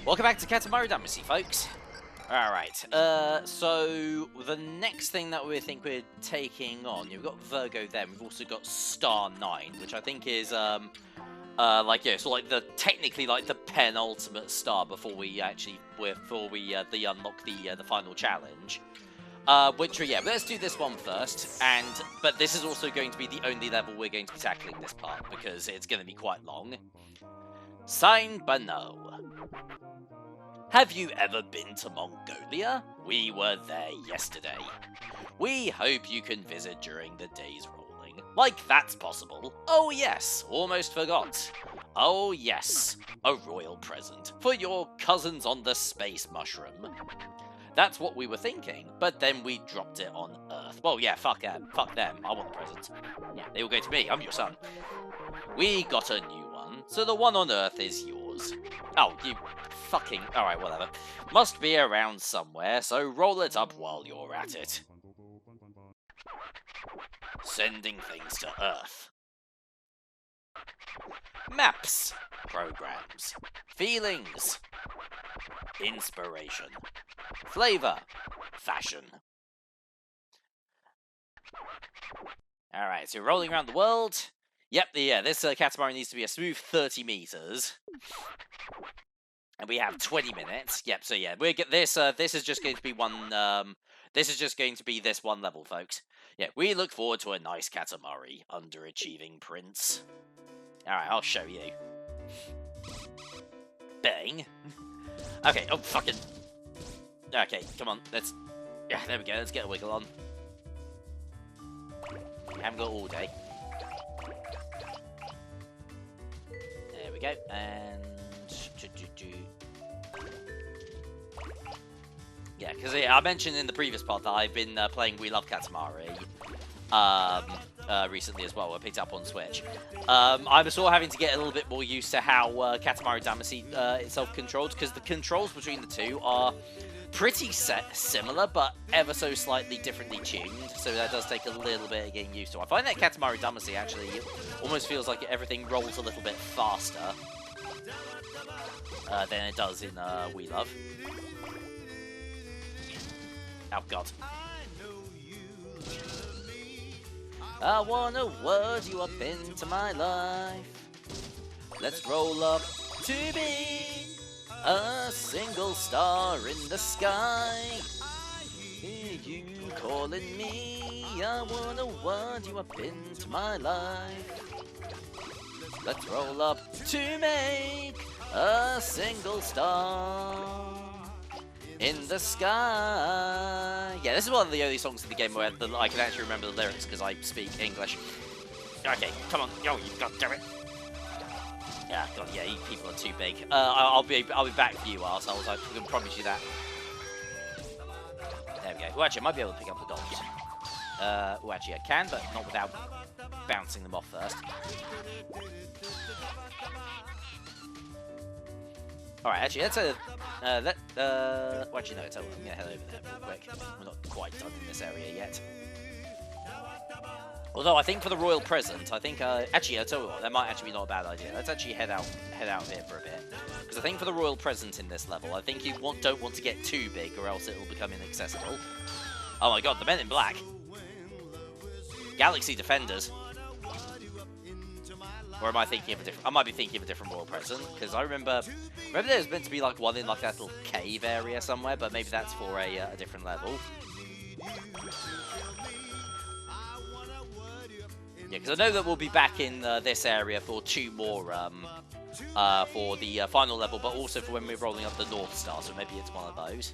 Welcome back to Katamari Damacy, folks. Alright, so the next thing that we think we're taking on, we've got Virgo there, we've also got Star 9, which I think is, technically like the penultimate star before we unlock the final challenge. But let's do this one first, but this is also going to be the only level we're going to be tackling this part, because it's going to be quite long. Signed by No. Have you ever been to Mongolia? We were there yesterday. We hope you can visit during the days rolling. Like that's possible. Oh yes, almost forgot. Oh yes, a royal present for your cousins on the space mushroom. That's what we were thinking, but then we dropped it on Earth. Well, yeah, fuck them. I want the presents. Yeah, they will go to me. I'm your son. We got a new one, so the one on Earth is yours. Oh, you fucking... Alright, whatever. Must be around somewhere, so roll it up while you're at it. Sending things to Earth. Maps. Programs. Feelings. Inspiration. Flavor. Fashion. Alright, so rolling around the world. Yep, this Katamari needs to be a smooth 30 meters. And we have 20 minutes. Yep, so yeah, we get this. This is just going to be one. This is just going to be this one level, folks. Yeah, we look forward to a nice Katamari, underachieving prince. All right, I'll show you. Bang. Okay. Oh, fucking. Okay, come on. Let's. Yeah, there we go. Let's get a wiggle on. Haven't got all day. There we go, and. Yeah, because I mentioned in the previous part that I've been playing We Love Katamari recently as well. I picked up on Switch. I'm sort of having to get a little bit more used to how Katamari Damacy itself controls, because the controls between the two are pretty similar, but ever so slightly differently tuned. So that does take a little bit of getting used to. I find that Katamari Damacy actually almost feels like everything rolls a little bit faster than it does in We Love. Oh god. I wanna word you up into my life. Let's roll up to be a single star in the sky. Hear you calling me. I wanna word you up into my life. Let's roll up to make a single star in the sky. Yeah, this is one of the only songs in the game where I can actually remember the lyrics because I speak English. Okay, come on, yo, you god damn it. Yeah, god, yeah, you people are too big. I'll be back for you, assholes. I can promise you that. There we go. Well, actually, I might be able to pick up the dogs. Well, actually, I can, but not without bouncing them off first. Alright, actually, let's well, actually, no, I'm gonna head over there real quick. We're not quite done in this area yet. Although, I think for the royal present, I think, actually, I'll tell you what, that might actually be not a bad idea. Let's actually head out here for a bit. Because I think for the royal present in this level, I think you don't want to get too big, or else it will become inaccessible. Oh my god, the men in black. Galaxy Defenders. Or am I thinking of a different... I might be thinking of a different royal present, because I remember there's meant to be like one in like that little cave area somewhere, but maybe that's for a different level. Yeah, because I know that we'll be back in this area for 2 more, for the final level, but also for when we're rolling up the North Star, so maybe it's one of those.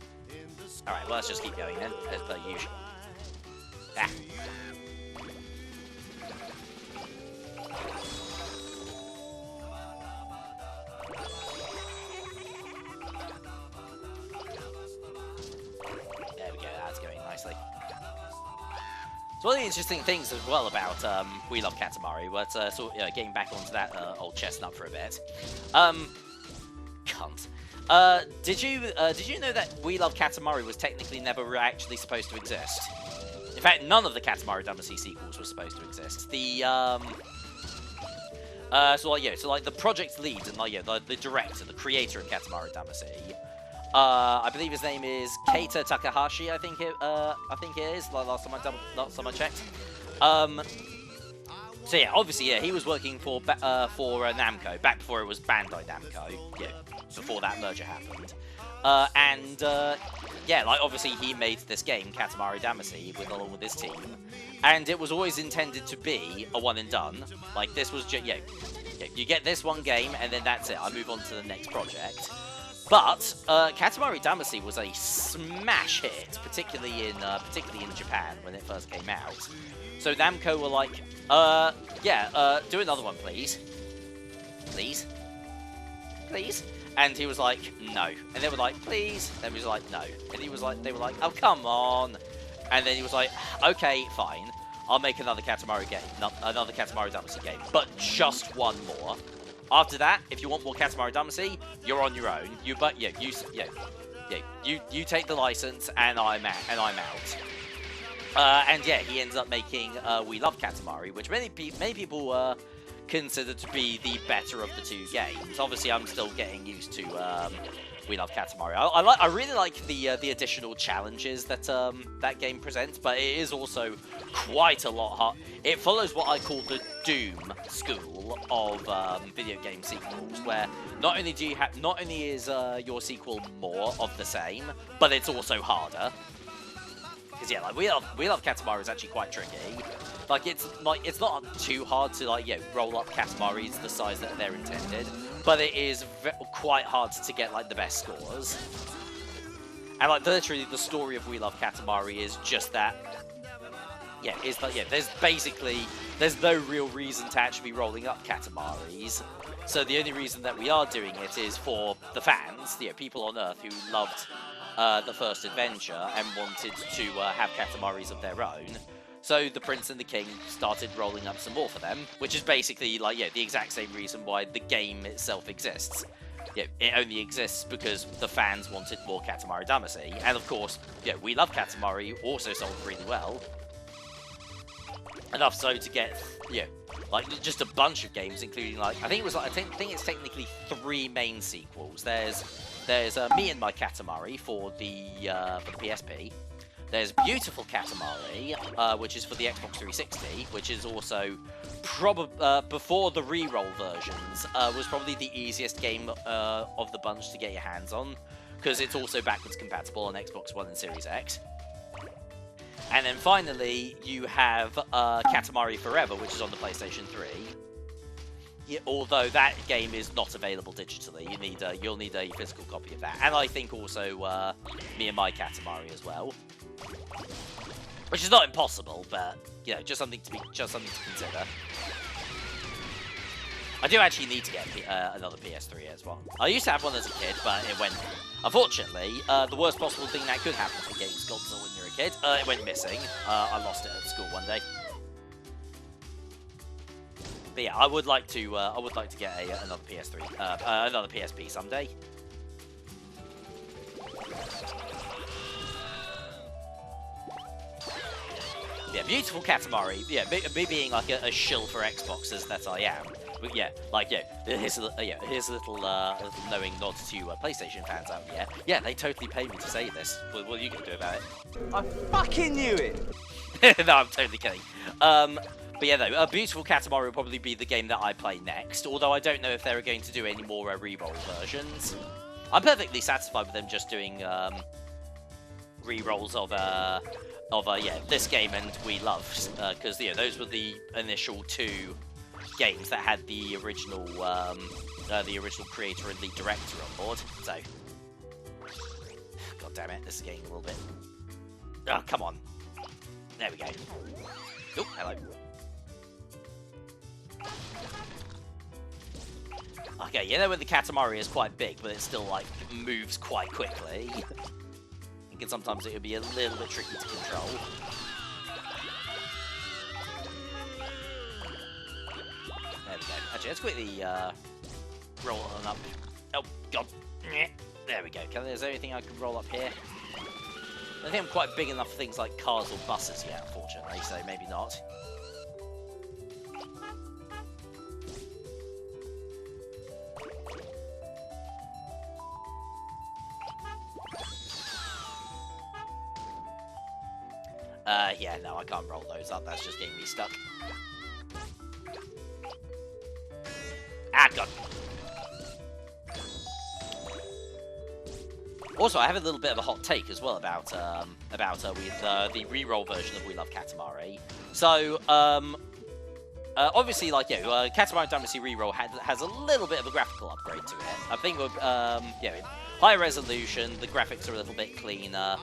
Alright, well, let's just keep going then, as per usual. Ah. So one of the interesting things as well about We Love Katamari, but getting back onto that old chestnut for a bit. Cunt. Did you know that We Love Katamari was technically never actually supposed to exist? In fact, none of the Katamari Damacy sequels were supposed to exist. The So like the project lead and like the director, the creator of Katamari Damacy. I believe his name is Keita Takahashi. I think it is. Like last time I checked. So yeah, obviously he was working for Namco back before it was Bandai Namco. Yeah, before that merger happened. Yeah, like obviously he made this game Katamari Damacy along with his team, and it was always intended to be a one and done. Like this was just you get this one game and then that's it. I move on to the next project. But Katamari Damacy was a smash hit, particularly in Japan when it first came out. So Namco were like, do another one, please, please. And he was like, no. And they were like, please. Then he was like, no. And they were like, oh come on. And then he was like, okay, fine. I'll make another Katamari game, another Katamari Damacy game, but just one more. After that, if you want more Katamari Damacy, you're on your own. You take the license, and I'm out. And yeah, he ends up making We Love Katamari, which many people consider to be the better of the two games. Obviously, I'm still getting used to We Love Katamari. I really like the additional challenges that that game presents, but it is also quite a lot hard. It follows what I call the Doom school of video game sequels, where not only is your sequel more of the same, but it's also harder. Because yeah, like We Love Katamari is actually quite tricky. It's not too hard to roll up Katamaris the size that they're intended, but it is quite hard to get like the best scores. And like literally the story of We Love Katamari is just that. There's no real reason to actually be rolling up Katamaris. So the only reason that we are doing it is for the fans, people on Earth who loved the first adventure and wanted to have Katamaris of their own. So the Prince and the King started rolling up some more for them, which is basically the exact same reason why the game itself exists. It only exists because the fans wanted more Katamari Damacy, and of course, We Love Katamari also sold really well. Enough so to get just a bunch of games, including I think it's technically 3 main sequels. There's Me and My Katamari for the PSP. There's Beautiful Katamari, which is for the Xbox 360, which is also before the reroll versions, was probably the easiest game of the bunch to get your hands on, because it's also backwards compatible on Xbox One and Series X. And then finally, you have Katamari Forever, which is on the PlayStation 3. Yeah, although that game is not available digitally, you'll need a physical copy of that. And I think also Me and My Katamari as well, which is not impossible, but just something to consider. I do actually need to get another PS3 as well. I used to have one as a kid, but it went. Unfortunately, the worst possible thing that could happen to games console when you're a kid, it went missing. I lost it at school one day. But yeah, I would like to get another PS3, another PSP someday. Yeah, Beautiful Katamari. Yeah, me being like a shill for Xboxers that I am. But yeah, here's a little knowing nod to PlayStation fans out there. Yeah, they totally paid me to say this. What are you gonna do about it? I fucking knew it. No, I'm totally kidding. But yeah, though, Beautiful Katamari will probably be the game that I play next. Although I don't know if they're going to do any more reroll versions. I'm perfectly satisfied with them just doing rerolls of this game and We Love, because those were the initial 2 games that had the original creator and lead director on board. So, god damn it, this is getting a little bit. Oh, come on. There we go. Oh, hello. Okay, when the Katamari is quite big, but it still moves quite quickly. And sometimes it would be a little bit tricky to control. There we go. Actually, let's quickly roll on up. Oh, God. There we go. Is there anything I can roll up here? I think I'm quite big enough for things like cars or buses yet, unfortunately, so maybe not. Yeah, no, I can't roll those up. That's just getting me stuck. Ah, God. Also, I have a little bit of a hot take as well about the reroll version of We Love Katamari. So, obviously, like, Katamari Damacy REROLL has a little bit of a graphical upgrade to it. I think, higher resolution, the graphics are a little bit cleaner,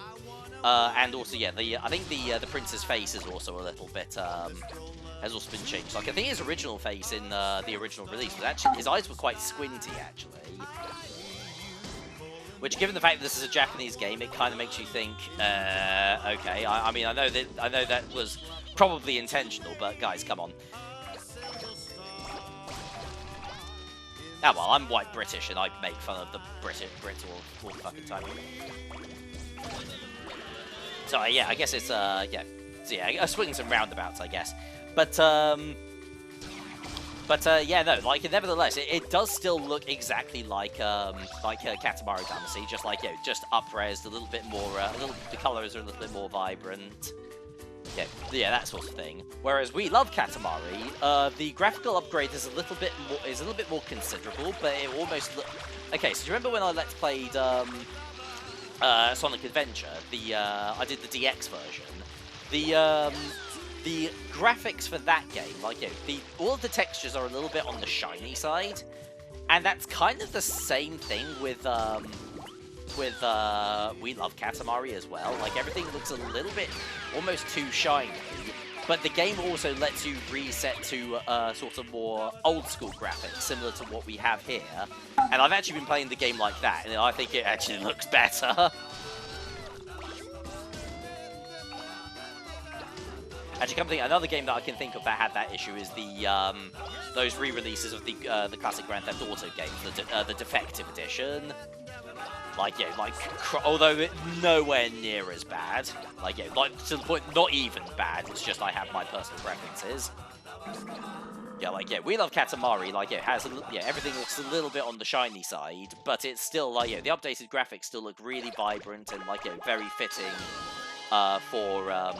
and also, yeah, I think the prince's face is also a little bit has also been changed. Like, I think his original face in the original release was actually his eyes were quite squinty, actually. Which, given the fact that this is a Japanese game, it kind of makes you think, okay. I mean, I know that was probably intentional, but guys, come on. Ah, well, I'm white British, and I make fun of the Brits all the fucking time. So yeah, I guess it's yeah, so yeah, swings and roundabouts, I guess. But yeah, no, like, nevertheless, it does still look exactly like Katamari Damacy, just like, just up-resed, a little bit more, the colors are a little bit more vibrant. Yeah, that sort of thing. Whereas We Love Katamari, the graphical upgrade is a little bit more considerable, but it almost okay, so do you remember when I let's played Sonic Adventure? I did the DX version. The graphics for that game, like, all of the textures are a little bit on the shiny side, and that's kind of the same thing with We Love Katamari as well. Like, everything looks a little bit almost too shiny, but the game also lets you reset to sort of more old school graphics, similar to what we have here. And I've actually been playing the game like that, and I think it actually looks better. Actually, another game that I can think of that had that issue is those re-releases of the classic Grand Theft Auto games, the Defective Edition. Like, although it's nowhere near as bad. Like, like, to the point, not even bad. It's just I have my personal preferences. Yeah, like, We Love Katamari. Like, has everything looks a little bit on the shiny side, but it's still like, the updated graphics still look really vibrant and like, very fitting for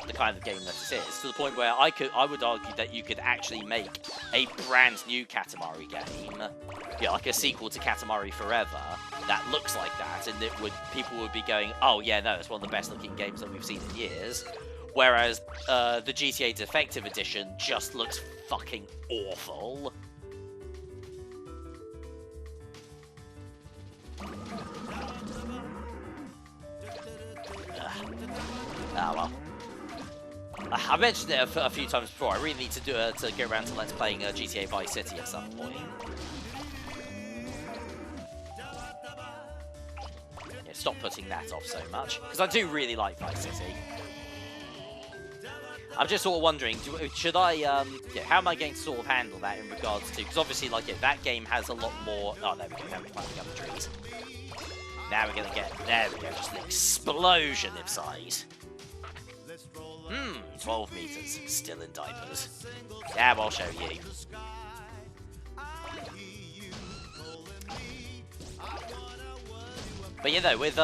the kind of game that it is, to the point where I would argue that you could actually make a brand new Katamari game, like a sequel to Katamari Forever, that looks like that, and people would be going, oh yeah, no, it's one of the best looking games that we've seen in years. Whereas the GTA Defective Edition just looks fucking awful. Ah, well. I mentioned it a few times before. I really need to get around to Let's Playing GTA Vice City at some point. Yeah, stop putting that off so much, because I do really like Vice City. I'm just sort of wondering, should I, how am I going to sort of handle that in regards to, because obviously, like, that game has a lot more, oh, there we go, now we're climbing up the trees. Now we're going to get, there we go, just an explosion inside. 12 meters, still in diapers. Yeah, I'll show you. But with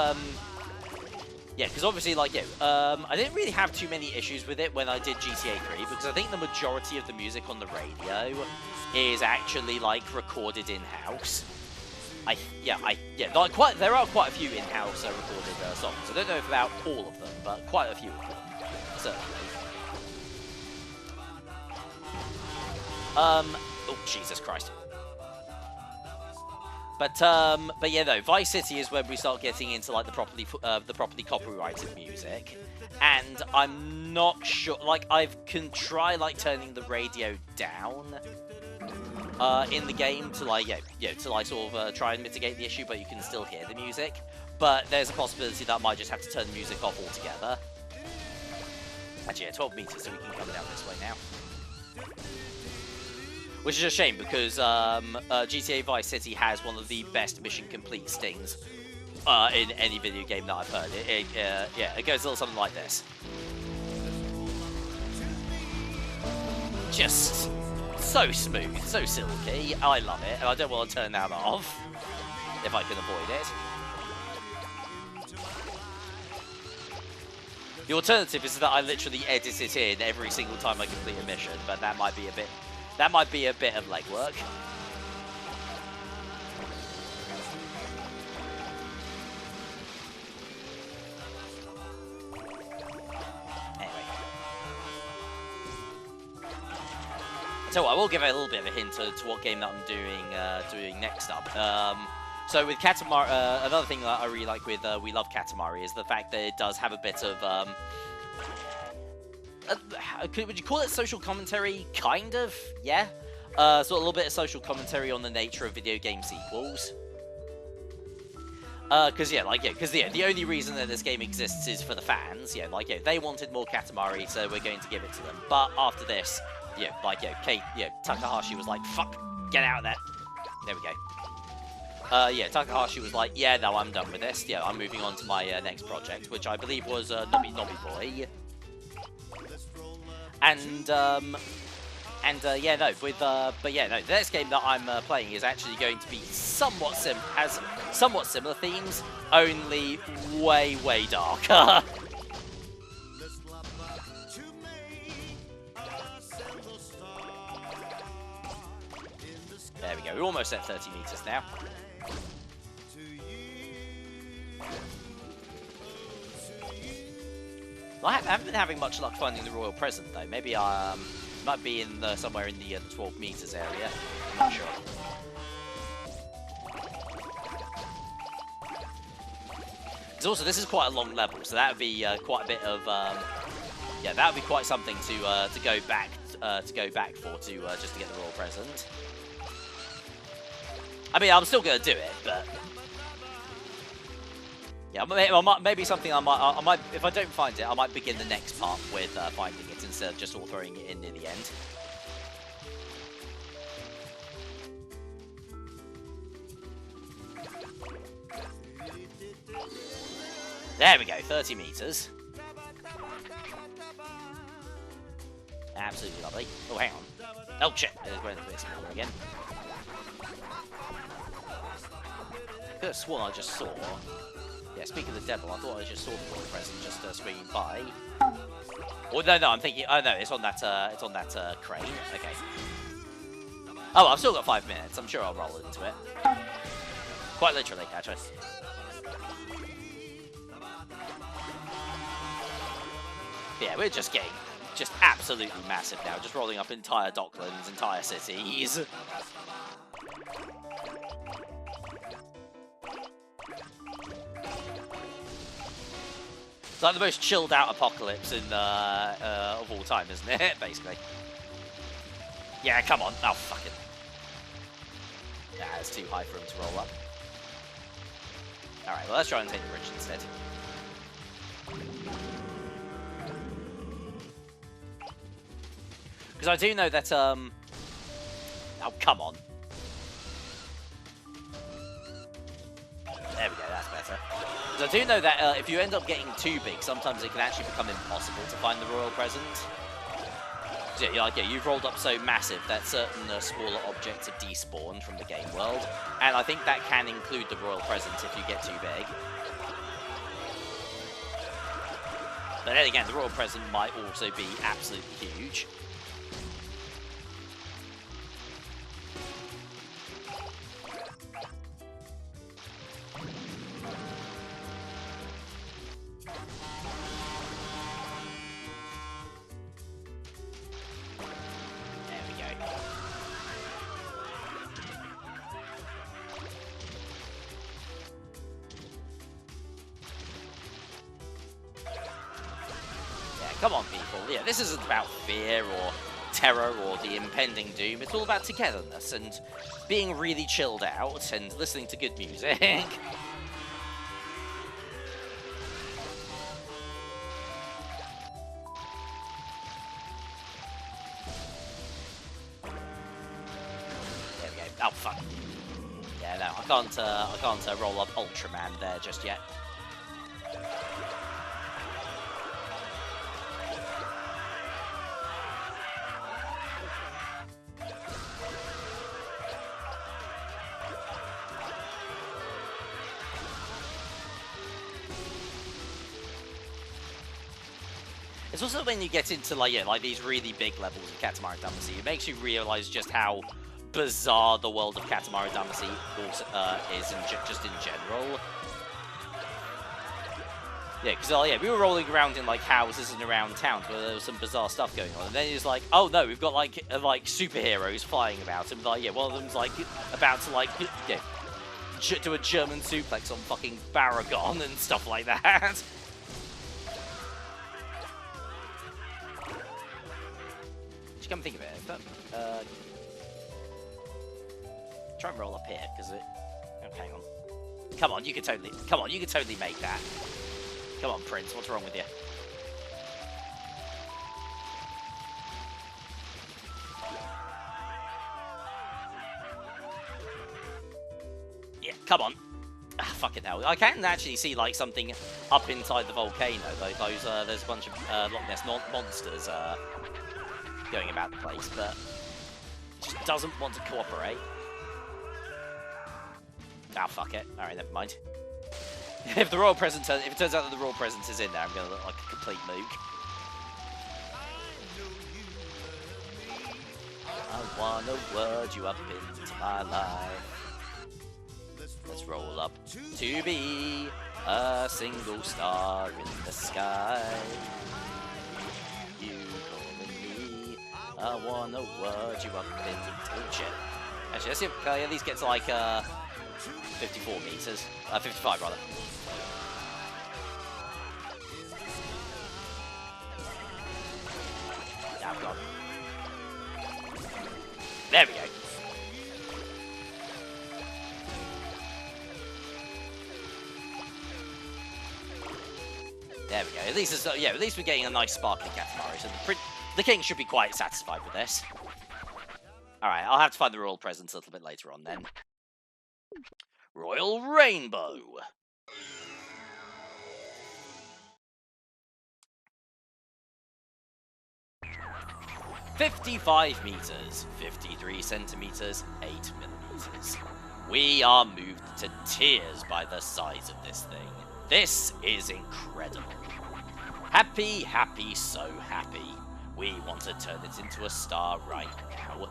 because obviously, like, I didn't really have too many issues with it when I did GTA 3, because I think the majority of the music on the radio is actually, like, recorded in-house. There are quite a few in-house recorded songs. I don't know about all of them, but quite a few of them, certainly. Oh, Jesus Christ. But Vice City is when we start getting into, like, the properly copyrighted music, and I'm not sure. Like, I can try, like, turning the radio down in the game to, like, sort of try and mitigate the issue, but you can still hear the music. But there's a possibility that I might just have to turn the music off altogether. Actually, 12 meters, so we can come down this way now. Which is a shame, because GTA Vice City has one of the best mission complete stings in any video game that I've heard. It goes a little something like this. Just so smooth, so silky. I love it, and I don't want to turn that off if I can avoid it. The alternative is that I literally edit it in every single time I complete a mission, but that might be a bit of legwork. Anyway. So I will give a little bit of a hint to what game that I'm doing next up. So with Katamari, another thing that I really like with We Love Katamari is the fact that it does have a bit of, would you call it social commentary? Kind of, yeah. So a little bit of social commentary on the nature of video game sequels. The only reason that this game exists is for the fans. They wanted more Katamari, so we're going to give it to them. But after this, Takahashi was like, fuck, get out of there. There we go. Takahashi was like, yeah, no, I'm done with this. Yeah, I'm moving on to my next project, which I believe was Nobby Boy. The next game that I'm playing is actually going to be somewhat similar themes, only way, way darker. There we go, we're almost at 30 meters now. I haven't been having much luck finding the royal present though. Maybe might be in somewhere in the 12 meters area. I'm not sure. Because also this is quite a long level, so that would be quite a bit of that would be quite something to go back for just to get the royal present. I mean, I'm still gonna do it, but. Yeah, maybe something I might, if I don't find it, I might begin the next part with finding it instead of just all throwing it in near the end. There we go, 30 meters. Absolutely lovely. Oh, hang on. Oh, shit. There's going to be a smaller again. I could have sworn I just saw... Yeah, speaking of the devil, I thought I just saw the royal present just swinging by. Oh no, I'm thinking. Oh no, it's on that crane. Okay. Oh, I've still got 5 minutes. I'm sure I'll roll into it. Quite literally, actually. Yeah, we're just getting absolutely massive now. Just rolling up entire docklands, entire cities. It's like the most chilled out apocalypse of all time, isn't it? Basically. Yeah, come on. Oh, fuck it. Nah, it's too high for him to roll up. Alright, well, let's try and take the bridge instead. Because I do know that, oh, come on. There we go, that's better. Because I do know that if you end up getting too big, sometimes it can actually become impossible to find the royal present. So, you've rolled up so massive that certain smaller objects have despawned from the game world. And I think that can include the royal present if you get too big. But then again, the royal present might also be absolutely huge. Come on, people. Yeah, this isn't about fear or terror or the impending doom. It's all about togetherness and being really chilled out and listening to good music. There we go. Oh, fuck. Yeah, no, I can't roll up Ultraman there just yet. It's also when you get into like these really big levels of Katamari Damacy, it makes you realize just how bizarre the world of Katamari Damacy also, is just in general. Yeah, because we were rolling around in like houses and around towns where there was some bizarre stuff going on, and then it's like, oh no, we've got like superheroes flying about, and like one of them's like about to do a German suplex on fucking Baragon and stuff like that. Just come think of it. Try and roll up here because it. Oh, hang on. Come on, you could totally make that. Come on, Prince, what's wrong with you? Yeah, come on. Ah, fuck it now. I can actually see like something up inside the volcano. There's a bunch of Loch Ness monsters going about the place, but it just doesn't want to cooperate. Ah, fuck it. All right, never mind. If it turns out that the royal presence is in there, I'm gonna look like a complete mook. I wanna word you up into my life. Let's roll up to be a single star in the sky. You calling me? I wanna word you up into shit. Actually, let's see if can I at least get to like 54 meters. 55 rather. Oh god. There we go. There we go. At least at least we're getting a nice sparkly Katamari, so the king should be quite satisfied with this. Alright, I'll have to find the royal presence a little bit later on then. Royal Rainbow. "55 meters, 53 centimeters, 8 millimeters. We are moved to tears by the size of this thing. This is incredible. Happy, happy, so happy. We want to turn it into a star right now.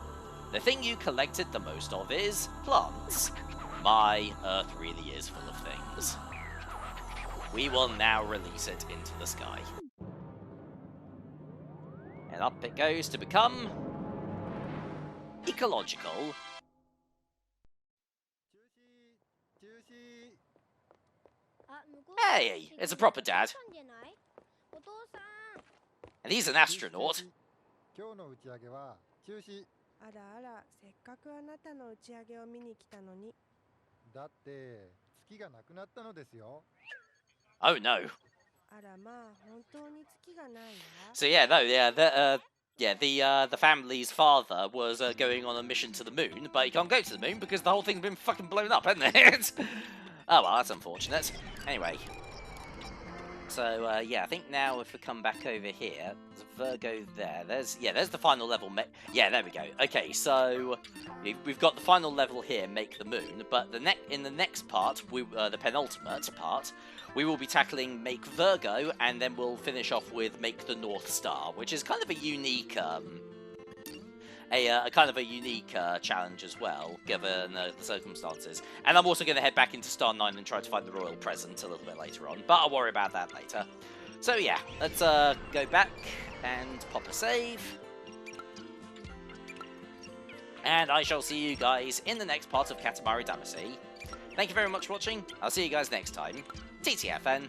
The thing you collected the most of is plants. My Earth really is full of things. We will now release it into the sky. And up it goes to become ecological. Hey, it's a proper dad. And he's an astronaut. Oh no. So yeah, no, the family's father was going on a mission to the moon, but he can't go to the moon because the whole thing's been fucking blown up, hasn't it? Oh well, that's unfortunate. Anyway. So, yeah, I think now if we come back over here, there's a Virgo there. There's the final level. Yeah, there we go. Okay, so we've got the final level here, Make the Moon, but in the next part, the penultimate part, we will be tackling Make Virgo, and then we'll finish off with Make the North Star, which is kind of a unique, challenge as well, given the circumstances. And I'm also going to head back into Star 9 and try to find the royal present a little bit later on, but I'll worry about that later. So yeah, let's go back and pop a save. And I shall see you guys in the next part of Katamari Damacy. Thank you very much for watching. I'll see you guys next time. TTFN.